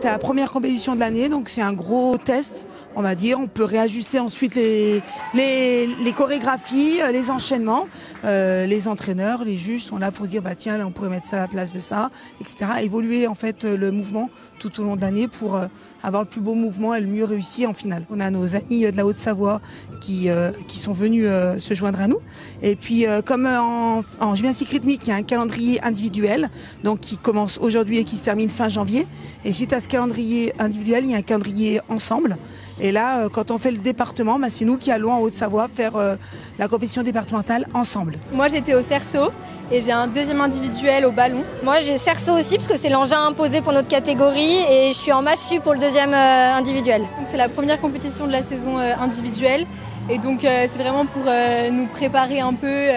c'est la première compétition de l'année, donc c'est un gros test, on va dire. On peut réajuster ensuite les chorégraphies, les enchaînements. Les entraîneurs, les juges sont là pour dire bah tiens, là, on pourrait mettre ça à la place de ça, etc. Évoluer en fait le mouvement tout au long de l'année pour avoir le plus beau mouvement et le mieux réussi en finale. On a nos amis de la Haute-Savoie qui sont venus se joindre à nous. Et puis comme en gymnastique rythmique, il y a un calendrier individuel, donc qui commence aujourd'hui et qui se termine fin janvier. Et suite à ce calendrier individuel, il y a un calendrier ensemble. Et là, quand on fait le département, c'est nous qui allons en Haute-Savoie faire la compétition départementale ensemble. Moi, j'étais au cerceau et j'ai un deuxième individuel au ballon. Moi, j'ai cerceau aussi parce que c'est l'engin imposé pour notre catégorie et je suis en massue pour le deuxième individuel. C'est la première compétition de la saison individuelle et donc c'est vraiment pour nous préparer un peu.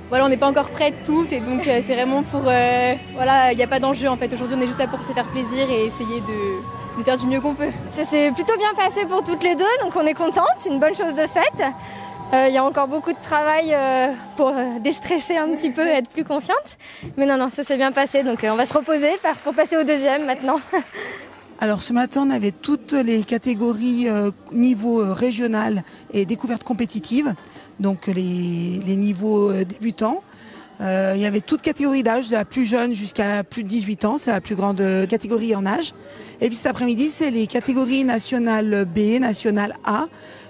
Voilà, on n'est pas encore prêtes toutes et donc c'est vraiment pour... voilà, il n'y a pas d'enjeu en fait. Aujourd'hui, on est juste là pour se faire plaisir et essayer de faire du mieux qu'on peut. Ça s'est plutôt bien passé pour toutes les deux, donc on est contente, c'est une bonne chose de faite. Il y a encore beaucoup de travail pour déstresser un petit peu et être plus confiante. Mais non, ça s'est bien passé, donc on va se reposer pour passer au deuxième maintenant. Alors ce matin, on avait toutes les catégories niveau régional et découverte compétitive, donc les niveaux débutants. Il y avait toute catégorie d'âge, de la plus jeune jusqu'à plus de 18 ans, c'est la plus grande catégorie en âge. Et puis cet après-midi, c'est les catégories nationales B, nationales A.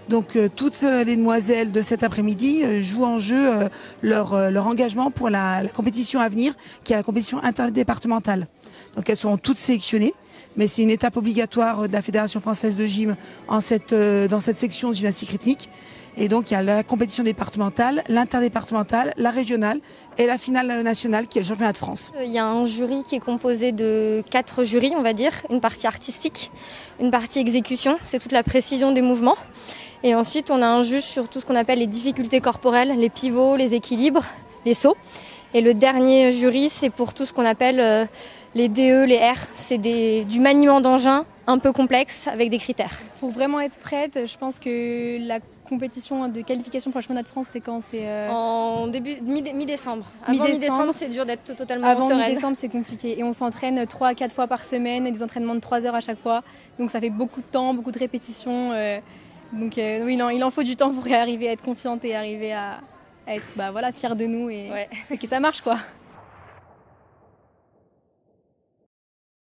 Donc toutes les demoiselles de cet après-midi jouent en jeu leur engagement pour la compétition à venir, qui est la compétition interdépartementale. Donc elles seront toutes sélectionnées, mais c'est une étape obligatoire de la Fédération française de gym dans cette section de gymnastique rythmique. Et donc il y a la compétition départementale, l'interdépartementale, la régionale et la finale nationale qui est le championnat de France. Il y a un jury qui est composé de 4 jurys, on va dire. Une partie artistique, une partie exécution, c'est toute la précision des mouvements. Et ensuite on a un juge sur tout ce qu'on appelle les difficultés corporelles, les pivots, les équilibres, les sauts. Et le dernier jury, c'est pour tout ce qu'on appelle les DE, les R. C'est du maniement d'engin un peu complexe avec des critères. Pour vraiment être prête, je pense que la compétition de qualification pour le championnat de France, c'est quand en mi-décembre. Avant mi-décembre, c'est dur d'être totalement sereine. Avant mi-décembre, c'est compliqué. Et on s'entraîne 3 à 4 fois par semaine, et des entraînements de 3 heures à chaque fois. Donc ça fait beaucoup de temps, beaucoup de répétitions. Donc oui, non, il en faut du temps pour arriver à être confiante et arriver à être fière de nous et que ça marche, quoi.